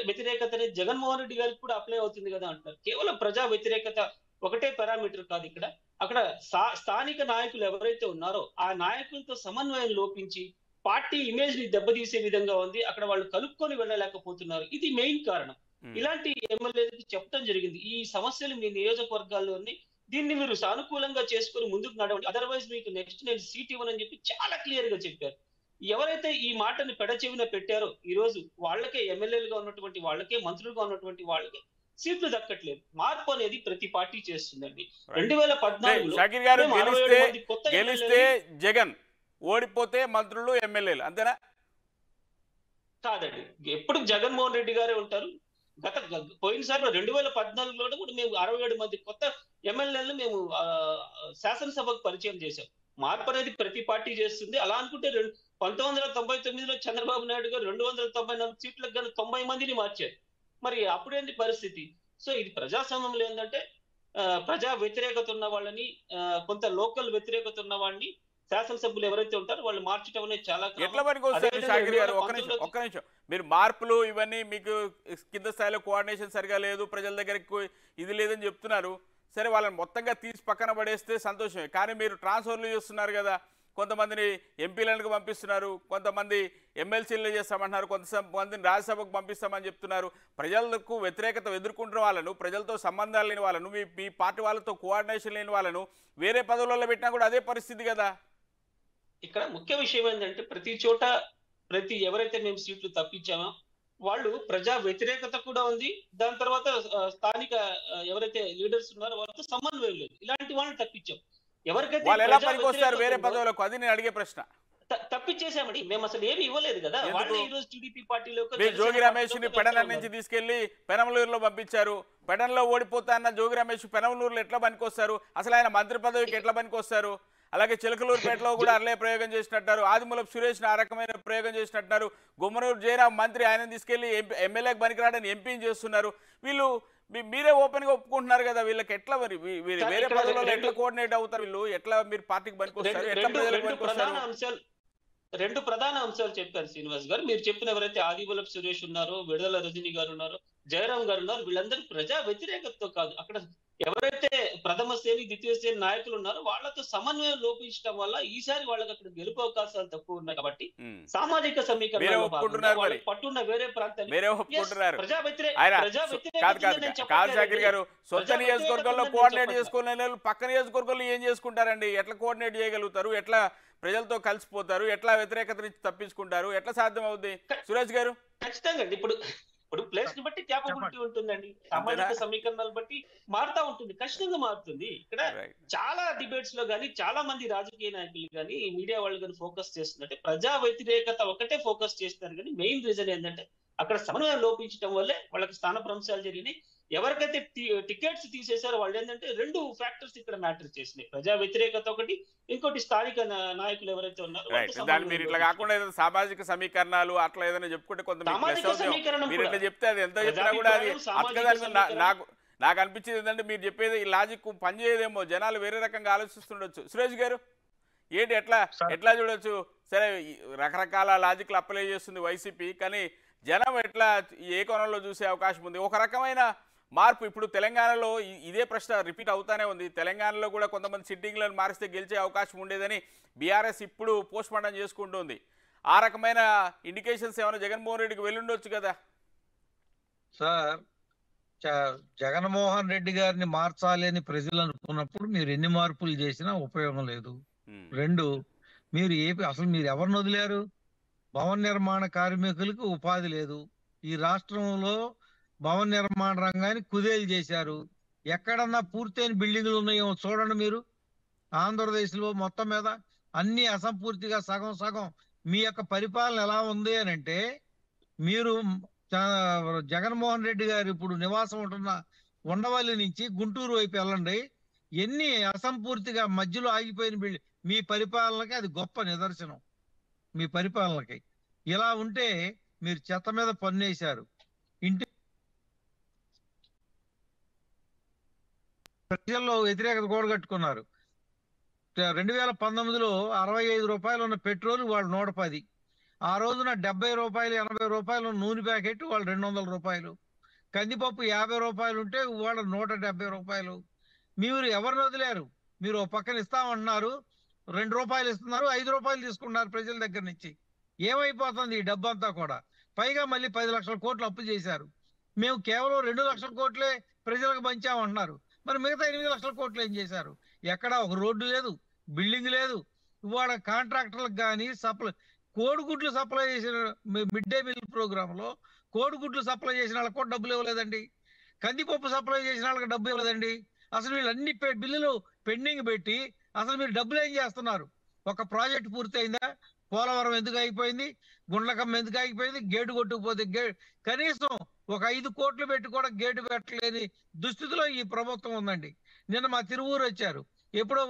వ్యతిరేకత అనేది జగన్మోహన్ రెడ్డి గారికి కూడా అప్లై అవుతుంది కదా అంటున్నారు. కేవలం ప్రజా వ్యతిరేకత ఒకటే పారామీటర్ కాదు. అక్కడ స్థానిక నాయకులు ఎవరైతే ఉన్నారో ఆ నాయకులతో సమన్వయం లోపించి పార్టీ ఇమేజ్ ని దెబ్బతీసే విధంగా ఉంది. అక్కడ వాళ్ళు కలుపుకొని వెళ్ళలేకపోతున్నారు. ఇది మెయిన్ కారణం. ఇలాంటి ఎమ్మెల్యేలకు చెప్పడం జరిగింది, ఈ సమస్యలు మీ నియోజకవర్గాల్లోని, దీన్ని మీరు సానుకూలంగా చేసుకొని ముందుకు నడవండి, అదర్వైజ్ మీకు నెక్స్ట్ నేను సీట్ ఇవ్వనని చెప్పి చాలా క్లియర్ గా చెప్పారు. ఎవరైతే ఈ మాటని పెడచెవిన పెట్టారో ఈ రోజు వాళ్ళకే ఎమ్మెల్యేలుగా ఉన్నటువంటి వాళ్ళకే, మంత్రులుగా ఉన్నటువంటి వాళ్ళకే సీట్లు దక్కట్లేదు. మార్పు అనేది ప్రతి పార్టీ చేస్తుందండి. 2014లో షకీర్ గారు గెలిస్తే జగన్, ఓడిపోతే మంత్రులు ఎమ్మెల్యేలు, అంతేనా? కాదండి, ఎప్పుడు జగన్మోహన్ రెడ్డి గారే ఉంటారు. పోయినసారి 2014లో కూడా మేము 67 మంది కొత్త ఎమ్మెల్యేలను మేము శాసనసభకు పరిచయం చేశాం. మార్పు అనేది ప్రతి పార్టీ చేస్తుంది. అలా అనుకుంటే 1999లో చంద్రబాబు నాయుడు గారు 294 సీట్లకు గాను 90 మందిని మార్చారు. మరి అప్పుడేంటి పరిస్థితి? సో ఇది ప్రజాస్వామ్యంలో ఏంటంటే ప్రజా వ్యతిరేకత ఉన్న వాళ్ళని, కొంత లోకల్ వ్యతిరేకత ఉన్న వాళ్ళని శాసనసభ్యులు ఎవరైతే ఉంటారో వాళ్ళు మార్చడం అనేది చాలా ఎట్లా పనికి వస్తారు షాకిర్ గారు? ఒక్క నిమిషం, మీరు మార్పులు ఇవన్నీ మీకు కింద స్థాయిలో కోఆర్డినేషన్ సరిగా లేదు, ప్రజల దగ్గరికి ఇది లేదని చెప్తున్నారు. సరే, వాళ్ళని మొత్తంగా తీసి పక్కన పడేస్తే సంతోషమే, కానీ మీరు ట్రాన్స్ఫర్లు చేస్తున్నారు కదా, కొంతమందిని ఎంపీలకు పంపిస్తున్నారు, కొంతమంది ఎమ్మెల్సీలు చేస్తామంటున్నారు, కొంతమందిని రాజ్యసభకు పంపిస్తామని చెప్తున్నారు. ప్రజలకు వ్యతిరేకత ఎదుర్కొంటున్న వాళ్ళను, ప్రజలతో సంబంధాలు లేని వాళ్ళను, మీ పార్టీ వాళ్ళతో కోఆర్డినేషన్ లేని వాళ్ళను వేరే పదవులలో పెట్టినా కూడా అదే పరిస్థితి కదా. ఇక్కడ ముఖ్య విషయం ఏంటంటే ప్రతి చోట ఎవరైతే మేము సీట్లు తప్పించామో వాళ్ళు ప్రజా వ్యతిరేకత కూడా ఉంది. దాని తర్వాత స్థానిక ఎవరైతే లీడర్స్ ఉన్నారో వాళ్ళతో సమన్వయం లేదు. ఇలాంటి వాళ్ళని తప్పించాం. ఎవరికైతే వాళ్ళు ఎలా పనికొస్తారు వేరే పదవులకు, అది నేను అడిగే ప్రశ్న. తప్పించేసామండి, మేము అసలు ఏమి ఇవ్వలేదు కదా. వాళ్ళు ఈ రోజు టీడీపీ పార్టీలో జోగి రమేష్ ని పెడన నుంచి తీసుకెళ్లి పెనమలూరులో పంపించారు. పెడన్లో ఓడిపోతా అన్న జోగి రమేష్ పెనమలూరులో ఎట్లా పనికొస్తారు? అసలు ఆయన మంత్రి పదవికి ఎట్లా పనికొస్తారు? అలాగే చిలకలూరుపేటలో కూడా అర్లే ప్రయోగం చేసినట్టారు. ఆదిమూలపు సురేష్ ఆ రకమైన ప్రయోగం చేసినట్టున్నారు. గుమ్మనూరు జయరాం మంత్రి, ఆయన తీసుకెళ్లి ఎమ్మెల్యేకి పనికిరాడని ఎంపీని చేస్తున్నారు. వీళ్ళు మీరే ఓపెన్ గా ఒప్పుకుంటున్నారు కదా, వీళ్ళకి ఎట్లా మరి వేరే పదవుల్లో ఎట్లా కోఆర్డినేట్ అవుతారు? వీళ్ళు ఎట్లా మీరు పార్టీకి పనికొస్తారు? ఎట్లా ప్రజలకు పనికొస్తారు? రెండు ప్రధాన అంశాలు చెప్పారు శ్రీనివాస్ గారు. మీరు చెప్పిన ఎవరైతే ఆదిమూలపు సురేష్ ఉన్నారో, విడుదల రజనీ గారు ఉన్నారో, జయరాం గారు ఉన్నారు, వీళ్ళందరూ ప్రజా వ్యతిరేకతతో కాదు, అక్కడ ఎవరైతే ప్రథమ శ్రేణి ద్వితీయ శ్రేణి నాయకులు ఉన్నారో వాళ్ళతో సమన్వయం లోపించడం వల్ల ఈసారి వాళ్ళకి అక్కడ గెలుపు అవకాశాలు తక్కువ ఉన్నాయి. కాబట్టి సామాజిక సమీకరణ పట్టున్న వేరే ప్రాంతాలు ప్రజా గారు సొంత నియోజకవర్గంలో కోఆర్డినేట్ చేసుకునే పక్క నియోజకవర్గంలో ఏం చేసుకుంటారండి? ఎట్లా కోఆర్డినేట్ చేయగలుగుతారు? ఎట్లా ప్రజలతో కలిసిపోతారు? ఎట్లా వ్యతిరేకత నుంచి తప్పించుకుంటారు? ఎట్లా సాధ్యం అవుద్ది సురేష్ గారు? ఖచ్చితంగా ఇప్పుడు ప్లేస్ ని బట్టి క్యాపబిలిటీ ఉంటుందండి. సామాజిక సమీకరణాలు బట్టి మారుతా ఉంటుంది, ఖచ్చితంగా మారుతుంది. ఇక్కడ చాలా డిబేట్స్ లో గానీ, చాలా మంది రాజకీయ నాయకులు కానీ, మీడియా వాళ్ళు కానీ ఫోకస్ చేస్తుందంటే ప్రజా వ్యతిరేకత ఒకటే ఫోకస్ చేస్తారు. కానీ మెయిన్ రీజన్ ఏంటంటే అక్కడ సమన్వయం లోపించడం వల్లే వాళ్ళకి స్థానభ్రంశాలు జరిగినాయి. ఎవరికైతే టికెట్స్ తీసేశారో వాళ్ళు ఏంటంటే 2 ఫ్యాక్టర్స్ ఇక్కడ మ్యాటర్ చేసినాయి, ప్రజా వ్యతిరేకత ఒకటి, ఇంకోటి స్థానిక నాయకులు ఎవరైతే ఉన్నారో. మీరు ఇట్లా కాకుండా ఏదైనా సామాజిక సమీకరణాలు అట్లా ఏదైనా చెప్పుకుంటే కొంత మీరు ఇట్లా చెప్తే అది ఎంత చెప్పినా కూడా అది నాకు అనిపించేది ఏంటంటే మీరు చెప్పేది ఈ లాజిక్ పనిచేయదేమో, జనాలు వేరే రకంగా ఆలోచిస్తుండొచ్చు. సురేష్ గారు ఏంటి, ఎట్లా చూడొచ్చు? సరే, రకరకాల లాజిక్లు అప్లై చేస్తుంది వైసీపీ, కానీ జనం ఎట్లా ఏ కోణంలో చూసే అవకాశం ఉంది? ఒక రకమైన మార్పు ఇప్పుడు తెలంగాణలో ఇదే ప్రశ్న రిపీట్ అవుతానే ఉంది. తెలంగాణలో కూడా కొంతమంది సిట్టింగ్లను మారిస్తే గెలిచే అవకాశం ఉండేదని బీఆర్ఎస్ ఇప్పుడు పోస్ట్ మార్టం చేసుకుంటుంది. ఆ రకమైన ఇండికేషన్స్ ఏమైనా జగన్మోహన్ రెడ్డికి వెళ్ళుండొచ్చు కదా సార్. జగన్మోహన్ రెడ్డి గారిని మార్చాలి అని ప్రజలు అనుకున్నప్పుడు మీరు ఎన్ని మార్పులు చేసినా ఉపయోగం లేదు. 2, మీరు అసలు మీరు ఎవరిని వదిలేరు? భవన నిర్మాణ కార్మికులకు ఉపాధి లేదు. ఈ రాష్ట్రంలో భవన నిర్మాణ రంగాన్ని కుదేలు చేశారు. ఎక్కడన్నా పూర్తయిన బిల్డింగ్లు ఉన్నాయో చూడండి మీరు. ఆంధ్రప్రదేశ్లో మొత్తం మీద అన్ని అసంపూర్తిగా సగం సగం మీ యొక్క పరిపాలన ఎలా ఉంది అని అంటే, మీరు జగన్మోహన్ రెడ్డి గారు ఇప్పుడు నివాసం ఉంటున్న ఉండవల్లి నుంచి గుంటూరు వైపు వెళ్ళండి, ఎన్ని అసంపూర్తిగా మధ్యలో ఆగిపోయిన మీ పరిపాలనకి అది గొప్ప నిదర్శనం. మీ పరిపాలనకి ఇలా ఉంటే మీరు చెత్త మీద పన్నేశారు, ఇంటి ప్రజల్లో వ్యతిరేకత కూడగట్టుకున్నారు. 2019లో 65 రూపాయలు ఉన్న పెట్రోల్ వాళ్ళు 110, ఆ రోజున 70 రూపాయలు 80 రూపాయలు నూనె ప్యాకెట్ వాళ్ళు 200 రూపాయలు, కందిపప్పు 50 రూపాయలు ఉంటే వాళ్ళు 170 రూపాయలు. మీరు ఎవరిని వదిలేరు? మీరు ఒక పక్కన ఇస్తామంటున్నారు, 2 రూపాయలు ఇస్తున్నారు, 5 రూపాయలు తీసుకున్నారు ప్రజల దగ్గర నుంచి. ఏమైపోతుంది ఈ డబ్బంతా కూడా? పైగా మళ్ళీ 10 లక్షల కోట్లు అప్పు చేశారు. మేము కేవలం 2 లక్షల కోట్లే ప్రజలకు పంచామంటున్నారు. మరి మిగతా 8 లక్షల కోట్లు ఏం చేశారు? ఎక్కడా ఒక రోడ్డు లేదు, బిల్డింగ్ లేదు. ఇవాళ కాంట్రాక్టర్లకు కానీ కోడిగుడ్లు సప్లై చేసిన మిడ్ డే మీల్ ప్రోగ్రామ్ లో కోడిగుడ్లు సప్లై చేసిన వాళ్ళకి కూడా డబ్బులు ఇవ్వలేదండి. కందిపప్పు సప్లై చేసిన వాళ్ళకి డబ్బు ఇవ్వలేదండి. అసలు వీళ్ళు అన్ని బిల్లులు పెండింగ్ పెట్టి అసలు మీరు డబ్బులు ఏం చేస్తున్నారు? ఒక ప్రాజెక్ట్ పూర్తయిందా? పోలవరం ఎందుకు అయిపోయింది? గుండ్లకమ్మ ఎందుకు అయిపోయింది? గేటు కొట్టుకుపోతే కనీసం ఒక 5 కోట్లు పెట్టి కూడా గేటు పెట్టలేని దుస్థితిలో ఈ ప్రభుత్వం ఉందండి. నిన్న మా తిరువూరు వచ్చారు. ఎప్పుడో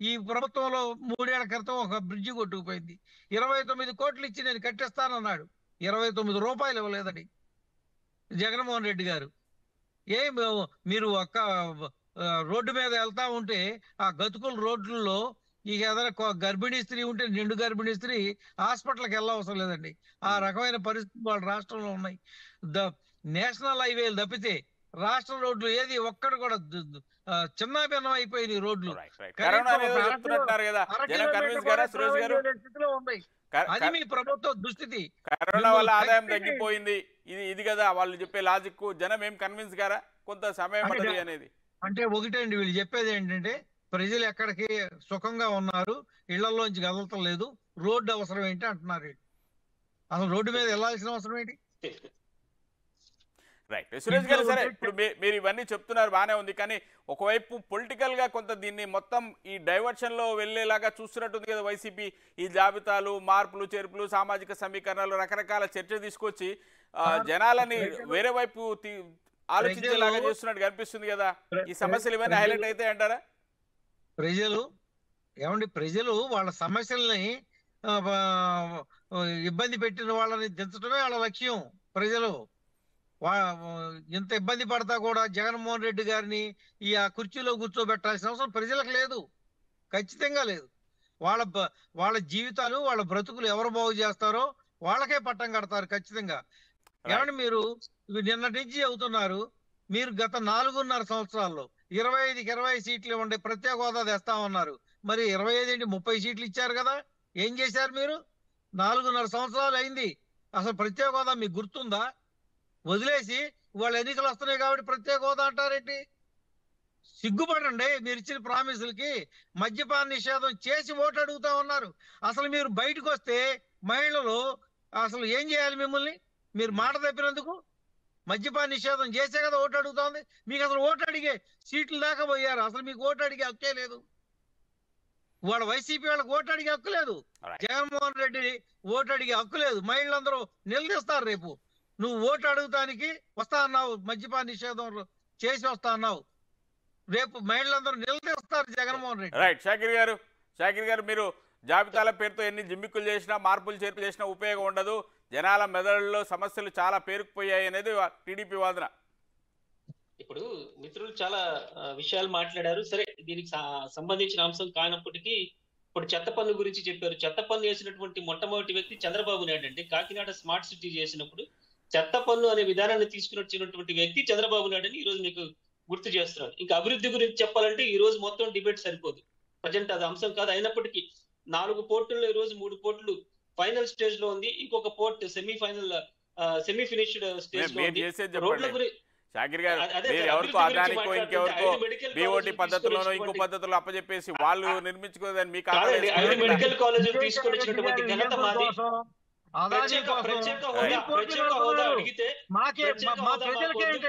ఈ ప్రభుత్వంలో 3 ఏళ్ల క్రితం ఒక బ్రిడ్జి కొట్టుకుపోయింది. 29 కోట్లు ఇచ్చి నేను కట్టిస్తానన్నాడు. 29 రూపాయలు ఇవ్వలేదండి జగన్మోహన్ రెడ్డి గారు. మీరు ఒక్క రోడ్డు మీద వెళ్తా ఉంటే ఆ గతుకుల రోడ్లలో ఈ ఏదైనా గర్భిణీ స్త్రీ ఉంటే నిండు గర్భిణీ స్త్రీ హాస్పిటల్కి వెళ్ళవసరం లేదండి. ఆ రకమైన పరిస్థితి వాళ్ళ రాష్ట్రంలో ఉన్నాయి. నేషనల్ హైవేలు తప్పితే రాష్ట్ర రోడ్లు ఏది ఒక్కడు కూడా చిన్నాభిన్నం అయిపోయింది రోడ్లు. స్థితిలో ఉన్నాయి. అది మీ ప్రభుత్వ దుస్థితి. కరోనా వల్ల ఆదాయం తగ్గిపోయింది, ఇది కదా వాళ్ళు చెప్పే లాజిక్. జనం ఏం కన్విన్స్ గారా? కొంత సమయం పడుతుంది అనేది. అంటే ఒకటండి, వీళ్ళు చెప్పేది ఏంటంటే ప్రజలు ఎక్కడికి సుఖంగా ఉన్నారు, ఇళ్లలోంచి కదలటం లేదు, రోడ్డు అవసరం ఏంటి అంటున్నారు. అసలు రోడ్డు మీద వెళ్ళాల్సిన అవసరం ఏంటి? రైట్ సురేష్ గారు, సరే ఇప్పుడు మీరు ఇవన్నీ చెప్తున్నారు బాగానే ఉంది, కానీ ఒకవైపు పొలిటికల్ గా కొంత దీన్ని మొత్తం ఈ డైవర్షన్ లో వెళ్లేలాగా చూస్తున్నట్టుంది కదా వైసీపీ. ఈ జాబితాలు, మార్పులు, చేర్పులు, సామాజిక సమీకరణలు, రకరకాల చర్చ తీసుకొచ్చి జనాలని వేరే వైపు ఆలోచించేలాగా చేస్తున్నట్టు కనిపిస్తుంది కదా. ఈ సమస్యలు ఇవన్నీ హైలైట్ అయితే అంటారా? ప్రజలు వాళ్ళ సమస్యల్ని ఇబ్బంది పెట్టిన వాళ్ళని దించడమే వాళ్ళ లక్ష్యం. ప్రజలు ఇంత ఇబ్బంది పడతా కూడా జగన్మోహన్ రెడ్డి గారిని ఈ ఆ కుర్చీలో కూర్చోబెట్టాల్సిన అవసరం ప్రజలకు లేదు, ఖచ్చితంగా లేదు. వాళ్ళ జీవితాలు, వాళ్ళ బ్రతుకులు ఎవరు బాగు చేస్తారో వాళ్ళకే పట్టం కడతారు ఖచ్చితంగా. ఏమంటే మీరు నిన్నటి నుంచి అవుతున్నారు, మీరు గత 4.5 సంవత్సరాల్లో 25కి 20 సీట్లు ఇవ్వండి, ప్రత్యేక హోదా తెస్తామన్నారు. మరి 25 ఏంటి, 30 సీట్లు ఇచ్చారు కదా. ఏం చేశారు మీరు? 4.5 సంవత్సరాలు అయింది. అసలు ప్రత్యేక హోదా మీకు గుర్తుందా? వదిలేసి వాళ్ళ ఎన్నికలు వస్తున్నాయి కాబట్టి ప్రత్యేక హోదా అంటారేంటి? సిగ్గుపడండి. మీరు ఇచ్చిన ప్రామిసులకి మద్యపాన నిషేధం చేసి ఓటు అడుగుతా ఉన్నారు. అసలు మీరు బయటకు వస్తే మహిళలు అసలు ఏం చేయాలి? మిమ్మల్ని మీరు మాట తప్పినందుకు మద్యపాన నిషేధం చేసే కదా ఓటు అడుగుతోంది. మీకు అసలు ఓటు అడిగే సీట్లు దాకా పోయారు. అసలు మీకు ఓటు అడిగే హక్కే లేదు. వాళ్ళ వైసీపీ వాళ్ళకి ఓటు అడిగే హక్కు లేదు, జగన్మోహన్ రెడ్డి ఓటు అడిగే హక్కు లేదు. మహిళలందరూ నిలదీస్తారు. రేపు నువ్వు ఓటు అడుగుతానికి వస్తా అన్నావు, మద్యపాన నిషేధం చేసి వస్తా అన్నావు, రేపు మహిళలందరూ నిలదీస్తారు జగన్మోహన్ రెడ్డి. రైట్ షాకిర్ గారు, మీరు జాబితాల పేరుతో ఎన్ని జిమ్మిక్కులు చేసినా, మార్పులు చేర్పులు చేసినా ఉపయోగం ఉండదు, జనాల మెదడుల్లో సమస్యలు చాలా పేరుకుపోయాయి అనేది టీడీపీ వాదన. ఇప్పుడు మిత్రులు చాలా విషయాలు మాట్లాడారు. సరే, దీనికి సంబంధించిన అంశం కానప్పటికీ ఇప్పుడు చెత్త పన్ను గురించి చెప్పారు. చెత్త పన్ను వేసినటువంటి మొట్టమొదటి వ్యక్తి చంద్రబాబు నాయుడు అండి. కాకినాడ స్మార్ట్ సిటీ చేసినప్పుడు చెత్త పన్ను అనే విధానాన్ని తీసుకున్నటువంటి వ్యక్తి చంద్రబాబు నాయుడు అని ఈ రోజు మీకు గుర్తు చేస్తున్నాను. ఇంకా అభివృద్ధి గురించి చెప్పాలంటే ఈ రోజు మొత్తం డిబేట్ సరిపోదు, ప్రజెంట్ అది అంశం కాదు. అయినప్పటికీ 4 పోర్టుల్లో ఈ రోజు 3 పోర్టులు ఫైనల్ స్టేజ్ లో ఉంది, ఇంకొక పోర్ట్ సెమీ ఫినిష్డ్ స్టేజ్ లో ఉంది. రోడ్ల గురించి షాకిర్ గారు, ఎవరికో అదానికో ఇంకెవరికో బీఓటీ పద్ధతిలోనో ఇంకో పద్ధతిలో అప్పచెప్పేసి వాళ్ళు నిర్మించుకోదని మీకు మెడికల్ కాలేజ్ తీసుకొని వచ్చినటువంటి ఘనత మాది. ప్రత్యేక హోదా అడిగితే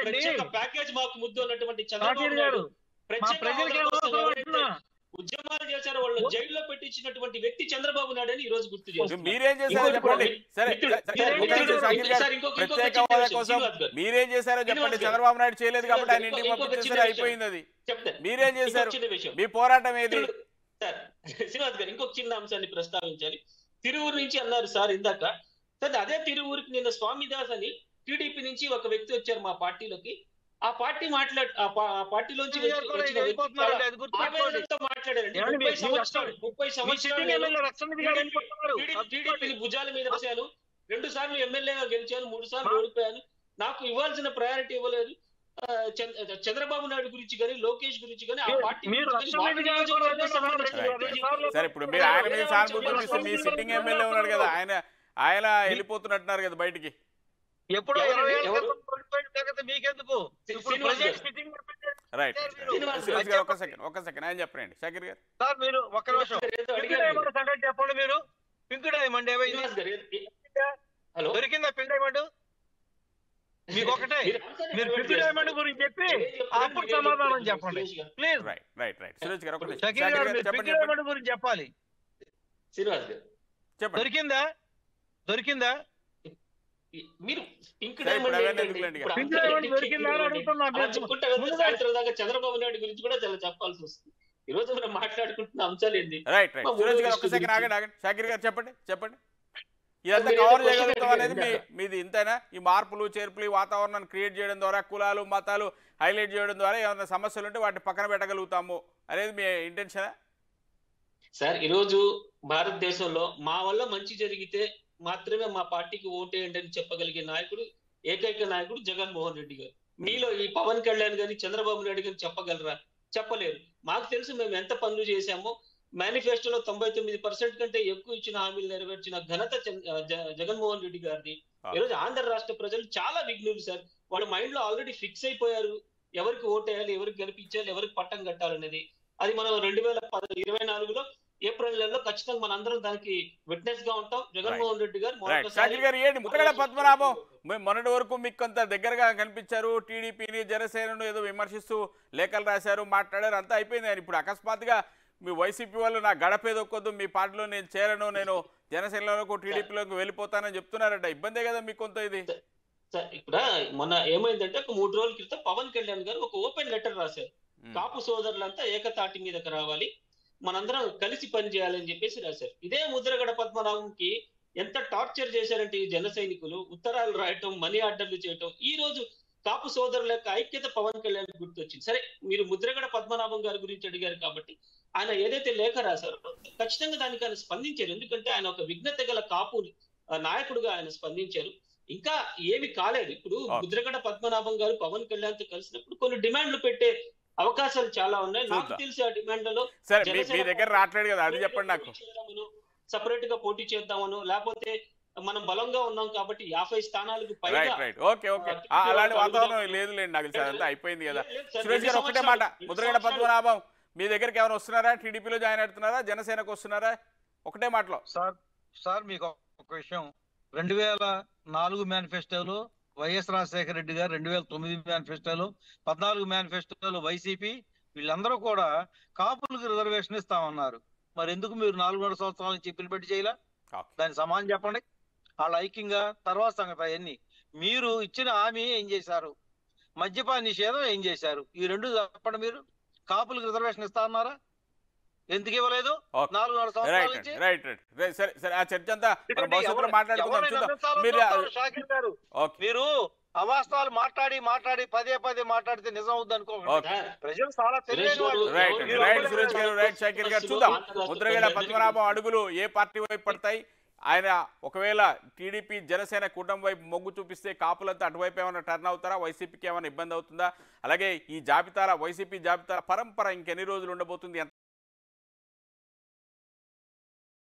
ప్రత్యేక ప్యాకేజ్ మాకు ముద్దు అన్నటువంటి చంద్రబాబు నాయుడు ప్రత్యేక ఉద్యమాలు చేశారో వాళ్ళు జైల్లో పెట్టించినటువంటి వ్యక్తి చంద్రబాబు నాయుడు అని ఈ రోజు గుర్తు చేస్తున్నారు. మీరేం చేశారో చెప్పండి. సరే ప్రత్యేక హోదా కోసం మీరేం చేశారో చెప్పండి. చంద్రబాబు నాయుడు చేయలేదు కాబట్టి ఆయన ఇంటికి పంపించేసారు, అయిపోయింది అది. మీరేం చేశారు? మీ పోరాటం ఏది? సార్ శ్రీనివాస్ గారు ఇంకొక చిన్న అంశాన్ని ప్రస్తావించాలి. తిరువురు నుంచి అన్నారు సార్ ఇందాక. సార్ అదే తిరువురికి నిన్న స్వామిదాస్ అని టీడీపీ నుంచి ఒక వ్యక్తి వచ్చారు మా పార్టీలోకి. ఆ పార్టీ ఆ పార్టీలోంచి మాట్లాడారండి. 30 సంవత్సరాలు టీడీపీ భుజాల మీద వచ్చాను, 2 సార్లు ఎమ్మెల్యేగా గెలిచాను, 3 సార్లు ఓడిపోయాను, నాకు ఇవ్వాల్సిన ప్రయారిటీ ఇవ్వలేదు. చంద్రబాబు నాయుడు గురించి కానీ లోకేష్ గురించి కానీ ఆ పార్టీ సరే ఇప్పుడు మీరు ఆయన మీద సానుభూతి చూపిస్తే మీ సిట్టింగ్ ఎమ్మెల్యే ఉన్నాడు కదా, ఆయన వెళ్ళిపోతున్నట్టున్నారు కదా బయటికి. ఎప్పుడో మీకెందుకు రైట్ ఒక సెకండ్ ఆయన చెప్పండి షకీర్ గారు. సార్ మీరు ఒక్క నిమిషం సంగతి చెప్పండి. మీరు పింక్ డైమండ్ దొరికిందా? పింక్ డైమండ్ మీకు ఒకటే. మీరు పింక్ డైమండ్ గురించి చెప్పి అప్పుడు సమాధానం చెప్పండి ప్లీజ్. రైట్ సురేష్ గారు షకీర్ గారు పింక్ డైమండ్ గురించి చెప్పాలి. శ్రీనివాస్ గారు చెప్పండి. దొరికిందా? మీరు పింక్ డైమండ్ సాయంత్రం దాకా చంద్రబాబు నాయుడు గురించి కూడా చాలా చెప్పాల్సి వస్తుంది. ఈ రోజు మనం మాట్లాడుకుంటున్న అంశాలు ఏంటి? రైట్ సురేష్ గారు ఒక సెకండ్ ఆగండి. షకీర్ గారు చెప్పండి. ఇదంతా కవర్ చేయగలుగుతాం అనేది మీది ఇంతేనా? ఈ మార్పులు చేర్పులు ఈ వాతావరణాన్ని క్రియేట్ చేయడం ద్వారా, కులాలు మతాలు హైలైట్ చేయడం ద్వారా ఏమైనా సమస్యలు ఉంటే వాటిని పక్కన పెట్టగలుగుతాము అనేది మీ ఇంటెన్షనా? సార్ ఈరోజు భారతదేశంలో మా వల్ల మంచి జరిగితే మాత్రమే మా పార్టీకి ఓటేయండి అని చెప్పగలిగే నాయకుడు, ఏకైక నాయకుడు జగన్మోహన్ రెడ్డి గారు. మీలో ఈ పవన్ కళ్యాణ్ గాని చంద్రబాబు నాయుడు గాని చెప్పగలరా? చెప్పలేరు. మాకు తెలుసు మేము ఎంత పనులు చేశామో. మేనిఫెస్టోలో 99% కంటే ఎక్కువ ఇచ్చిన హామీలు నెరవేర్చిన ఘనత జగన్మోహన్ రెడ్డి గారిది. ఈరోజు ఆంధ్ర రాష్ట్ర ప్రజలు చాలా విఘ్నులు సార్. వాళ్ళ మైండ్ లో ఆల్రెడీ ఫిక్స్ అయిపోయారు ఎవరికి ఓటేయాలి, ఎవరికి గెలిపించాలి, ఎవరికి పట్టం కట్టాలనేది. అది మనం 2024లో ఏప్రిల్ నెలలో ఖచ్చితంగా మన అందరం దానికి విట్నెస్ గా ఉంటాం. జగన్మోహన్ రెడ్డి గారు ముద్రగడ పద్మనాభం మొన్నటి వరకు మీకు కొంత దగ్గరగా కనిపించారు. టీడీపీని జనసేనను ఏదో విమర్శిస్తూ లేఖలు రాశారు, మాట్లాడారు, అంతా అయిపోయింది. ఆయన ఇప్పుడు అకస్మాత్తుగా మీ వైసీపీ వాళ్ళు నా గడపేదొక్కొద్దు, మీ పార్టీలో నేను చేరను, నేను జనసేనలోకి టీడీపీలోకి వెళ్ళిపోతానని చెప్తున్నారట. ఇబ్బందే కదా మీకు కొంత ఇది? ఇక్కడ మొన్న ఏమైందంటే ఒక 3 రోజుల క్రితం పవన్ కళ్యాణ్ గారు ఒక ఓపెన్ లెటర్ రాశారు. కాపు సోదరులంతా ఏకతాటి మీదకి రావాలి, మనందరం కలిసి పని చేయాలని చెప్పేసి రాశారు. ఇదే ముద్రగడ పద్మనాభంకి ఎంత టార్చర్ చేశారంటే ఈ జన సైనికులు, ఉత్తరాలు రాయటం, మనీ ఆర్డర్లు చేయటం. ఈ రోజు కాపు సోదరుల యొక్క ఐక్యత పవన్ కళ్యాణ్ గుర్తొచ్చింది. సరే మీరు ముద్రగడ పద్మనాభం గారి గురించి అడిగారు కాబట్టి ఆయన ఏదైతే లేఖ రాశారో ఖచ్చితంగా దానికి ఆయన స్పందించారు. ఎందుకంటే ఆయన ఒక విఘ్నత గల కాపు నాయకుడుగా ఆయన స్పందించారు. ఇంకా ఏమి కాలేదు. ఇప్పుడు ముద్రగడ పద్మనాభం గారు పవన్ కళ్యాణ్ తో కలిసినప్పుడు కొన్ని డిమాండ్లు పెట్టే అవకాశాలు చాలా ఉన్నాయి. నాకు తెలిసి ఆ డిమాండ్లలో సపరేట్ గా పోటీ చేద్దామను, లేకపోతే మనం బలంగా ఉన్నాం కాబట్టి 50 స్థానాలకు పైగా అలాంటి వాతావరణం లేదులేండి. నాకు తెలిసి అయిపోయింది కదా. సురేష్ గారు ఒకటే మాట, ముద్రగడ పద్మనాభం మీ దగ్గరికి ఎవరు వస్తున్నారా? టీడీపీలో జాయిన్ అవుతున్నారా? జనసేనకు వస్తున్నారా? ఒకటే మాటలో సార్ మీకు ఒక విషయం. 2004 మేనిఫెస్టోలో వైఎస్ రాజశేఖర రెడ్డి గారు, 2009 మేనిఫెస్టోలో, 14 మేనిఫెస్టోలో వైసీపీ వీళ్ళందరూ కూడా కాపులకు రిజర్వేషన్ ఇస్తామన్నారు. మరి ఎందుకు మీరు 4.5 సంవత్సరాల నుంచి ఇంప్లిమెంట్ చేయాల? దాని సమానం చెప్పండి. వాళ్ళ ఐక్యంగా తర్వాత సంగతి అవన్నీ. మీరు ఇచ్చిన హామీ ఏం చేశారు? మద్యపాన నిషేధం ఏం చేశారు? ఈ 2 చెప్పండి. మీరు కాపులకు రిజర్వేషన్ ఇస్తా అన్నారా? ఎందుకు ఇవ్వలేదు? 4.5 సంవత్సరాల నుంచి. మీరు అవాస్తవాలు మాట్లాడి పదే మాట్లాడితే నిజం అవుద్ది అనుకోండి. ప్రజలు చాలా చూద్దాం ముద్రగడ పద్మనాభం అడుగులు ఏ పార్టీ వైపు పడతాయి. ఆయన ఒకవేళ టీడీపీ జనసేన కూటమి వైపు మొగ్గు చూపిస్తే కాపులంతా అటువైపు ఏమైనా టర్న్ అవుతారా? వైసీపీకి ఏమైనా ఇబ్బంది అవుతుందా? అలాగే ఈ జాబితాల వైసీపీ జాబితాల పరంపర ఇంకెన్ని రోజులు ఉండబోతుంది?